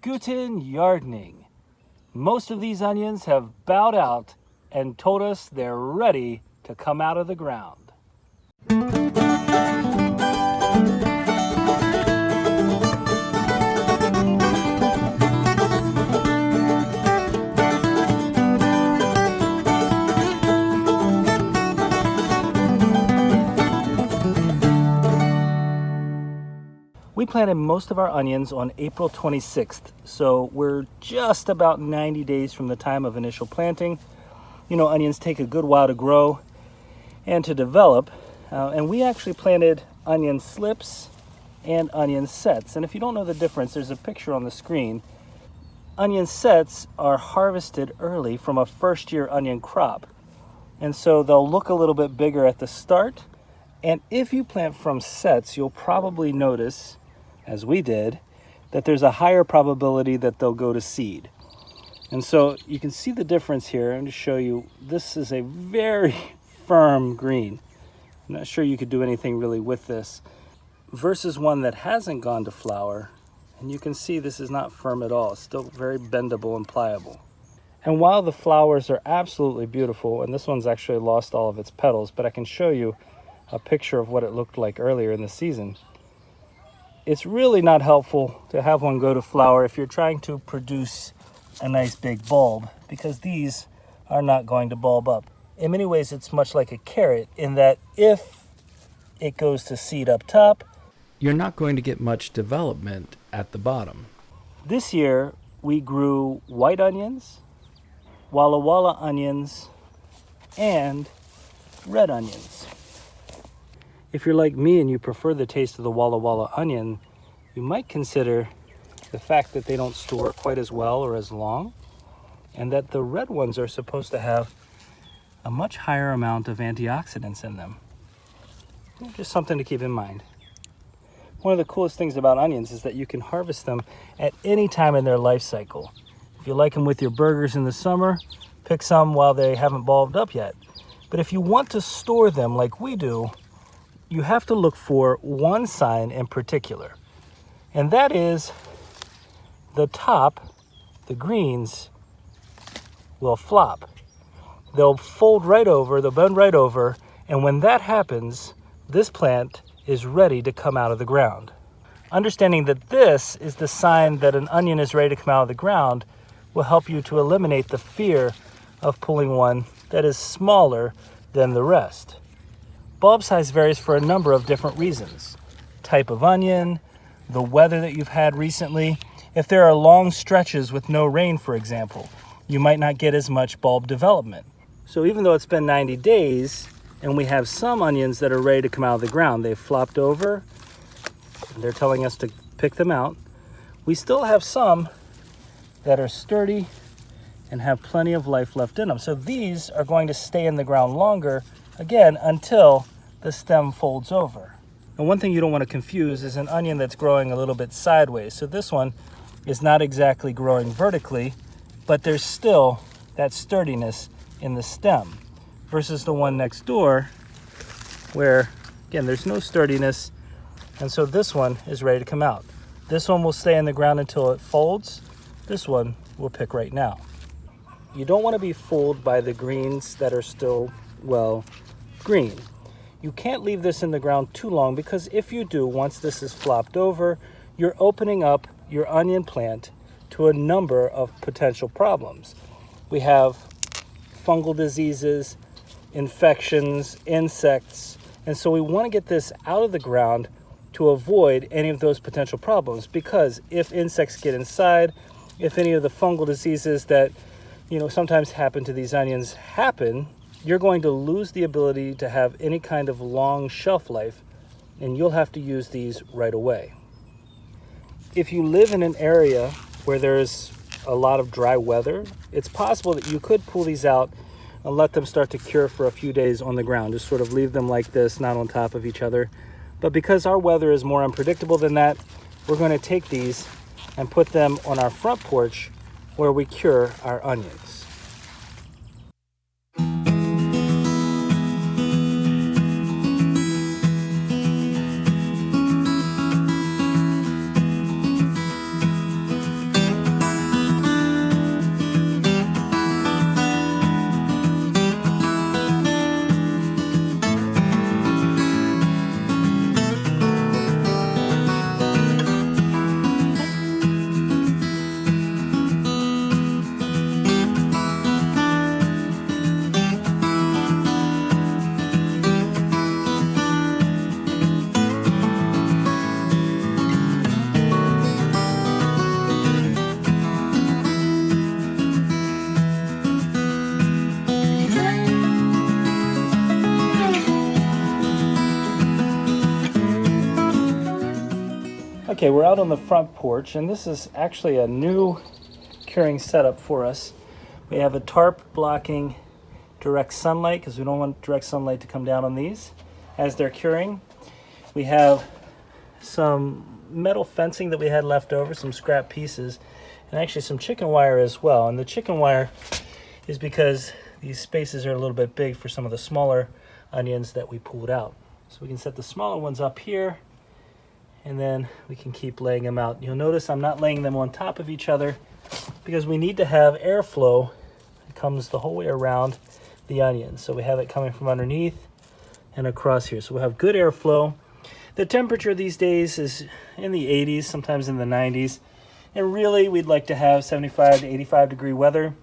Guten yardening. Most of these onions have bowed out and told us they're ready to come out of the ground. We planted most of our onions on April 26th, so we're just about 90 days from the time of initial planting. You know, onions take a good while to grow and to develop, and we actually planted onion slips and onion sets. And if you don't know the difference, there's a picture on the screen. Onion sets are harvested early from a first-year onion crop, and so they'll look a little bit bigger at the start. And if you plant from sets, you'll probably notice, as we did, that there's a higher probability that they'll go to seed. And so you can see the difference here. I'm going to show you, this is a very firm green. I'm not sure you could do anything really with this, versus one that hasn't gone to flower. And you can see this is not firm at all. It's still very bendable and pliable. And while the flowers are absolutely beautiful, and this one's actually lost all of its petals, but I can show you a picture of what it looked like earlier in the season. It's really not helpful to have one go to flower if you're trying to produce a nice big bulb, because these are not going to bulb up. In many ways, it's much like a carrot in that if it goes to seed up top, you're not going to get much development at the bottom. This year, we grew white onions, Walla Walla onions, and red onions. If you're like me and you prefer the taste of the Walla Walla onion, you might consider the fact that they don't store quite as well or as long, and that the red ones are supposed to have a much higher amount of antioxidants in them. Just something to keep in mind. One of the coolest things about onions is that you can harvest them at any time in their life cycle. If you like them with your burgers in the summer, pick some while they haven't bulbed up yet. But if you want to store them like we do, you have to look for one sign in particular, and that is the top, the greens, will flop. They'll fold right over, they'll bend right over, and when that happens, this plant is ready to come out of the ground. Understanding that this is the sign that an onion is ready to come out of the ground will help you to eliminate the fear of pulling one that is smaller than the rest. Bulb size varies for a number of different reasons. Type of onion, the weather that you've had recently. If there are long stretches with no rain, for example, you might not get as much bulb development. So even though it's been 90 days and we have some onions that are ready to come out of the ground, they've flopped over, and they're telling us to pick them out, we still have some that are sturdy and have plenty of life left in them. So these are going to stay in the ground longer, again, until the stem folds over. And one thing you don't want to confuse is an onion that's growing a little bit sideways. So this one is not exactly growing vertically, but there's still that sturdiness in the stem, versus the one next door where, again, there's no sturdiness, and so this one is ready to come out. This one will stay in the ground until it folds. This one we'll pick right now. You don't want to be fooled by the greens that are still, well, green. You can't leave this in the ground too long, because if you do, once this is flopped over, you're opening up your onion plant to a number of potential problems. We have fungal diseases, infections, insects, and so we want to get this out of the ground to avoid any of those potential problems, because if insects get inside, if any of the fungal diseases that sometimes happen to these onions happen, you're going to lose the ability to have any kind of long shelf life, and you'll have to use these right away. If you live in an area where there's a lot of dry weather, it's possible that you could pull these out and let them start to cure for a few days on the ground. Just sort of leave them like this, not on top of each other. But because our weather is more unpredictable than that, we're going to take these and put them on our front porch where we cure our onions. Okay, we're out on the front porch, and this is actually a new curing setup for us. We have a tarp blocking direct sunlight because we don't want direct sunlight to come down on these as they're curing. We have some metal fencing that we had left over, some scrap pieces, and actually some chicken wire as well. And the chicken wire is because these spaces are a little bit big for some of the smaller onions that we pulled out. So we can set the smaller ones up here, and then we can keep laying them out. You'll notice I'm not laying them on top of each other because we need to have airflow that comes the whole way around the onions. So we have it coming from underneath and across here. So we'll have good airflow. The temperature these days is in the 80s, sometimes in the 90s. And really, we'd like to have 75 to 85 degree weather,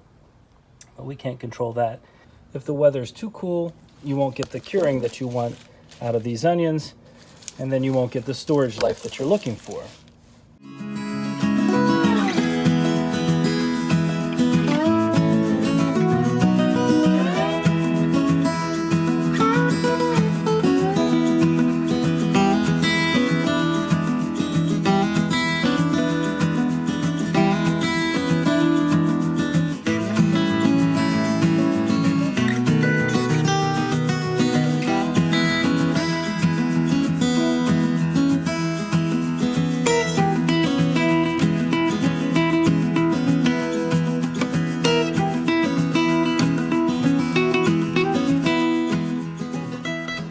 but we can't control that. If the weather is too cool, you won't get the curing that you want out of these onions, and then you won't get the storage life that you're looking for.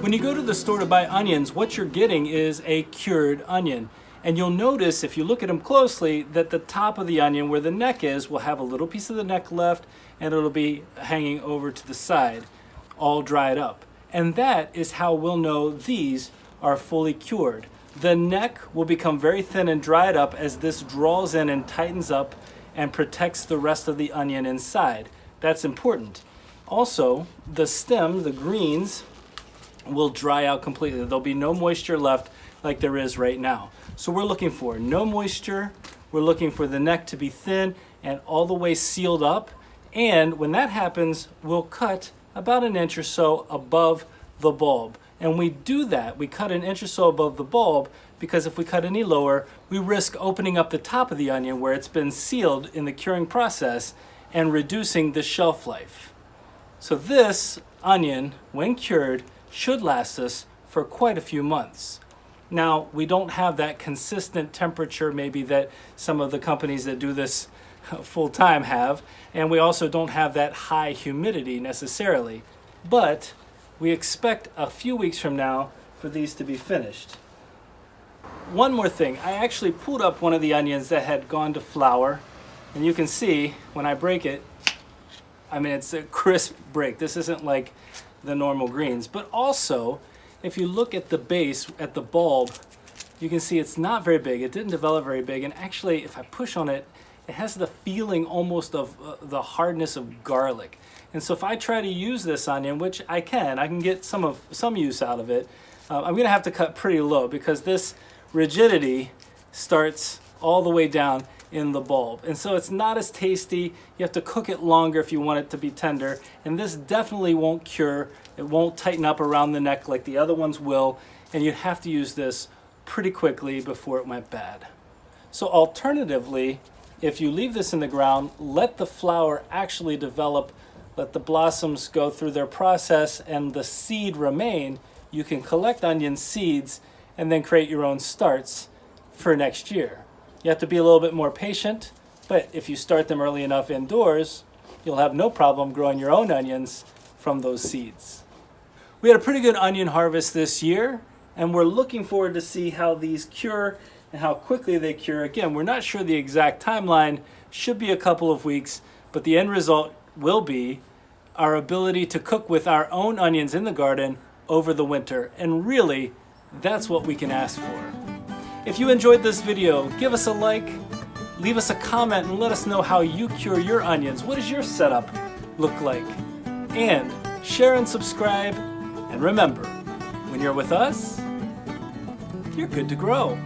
When you go to the store to buy onions, what you're getting is a cured onion. And you'll notice, if you look at them closely, that the top of the onion, where the neck is, will have a little piece of the neck left, and it'll be hanging over to the side, all dried up. And that is how we'll know these are fully cured. The neck will become very thin and dried up as this draws in and tightens up and protects the rest of the onion inside. That's important. Also, the stem, the greens, will dry out completely. There'll be no moisture left like there is right now. So we're looking for no moisture. We're looking for the neck to be thin and all the way sealed up. And when that happens, we'll cut about an inch or so above the bulb. And we do that, we cut an inch or so above the bulb, because if we cut any lower, we risk opening up the top of the onion where it's been sealed in the curing process and reducing the shelf life. So this onion, when cured, should last us for quite a few months. Now, we don't have that consistent temperature maybe that some of the companies that do this full time have, and we also don't have that high humidity necessarily, but we expect a few weeks from now for these to be finished. One more thing, I actually pulled up one of the onions that had gone to flour, and you can see when I break it, I mean, it's a crisp break. This isn't like the normal greens, but also if you look at the base, at the bulb, you can see it's not very big. It didn't develop very big, and actually if I push on it, it has the feeling almost of the hardness of garlic. And so if I try to use this onion, which I can get some use out of it, I'm gonna have to cut pretty low because this rigidity starts all the way down in the bulb. And so it's not as tasty. You have to cook it longer if you want it to be tender. And this definitely won't cure. It won't tighten up around the neck like the other ones will. And you have to use this pretty quickly before it went bad. So alternatively, if you leave this in the ground, let the flower actually develop, let the blossoms go through their process and the seed remain, you can collect onion seeds and then create your own starts for next year. You have to be a little bit more patient, but if you start them early enough indoors, you'll have no problem growing your own onions from those seeds. We had a pretty good onion harvest this year, and we're looking forward to see how these cure and how quickly they cure. Again, we're not sure the exact timeline, should be a couple of weeks, but the end result will be our ability to cook with our own onions in the garden over the winter. And really, that's what we can ask for. If you enjoyed this video, give us a like, leave us a comment, and let us know how you cure your onions. What does your setup look like? And share and subscribe. And remember, when you're with us, you're good to grow.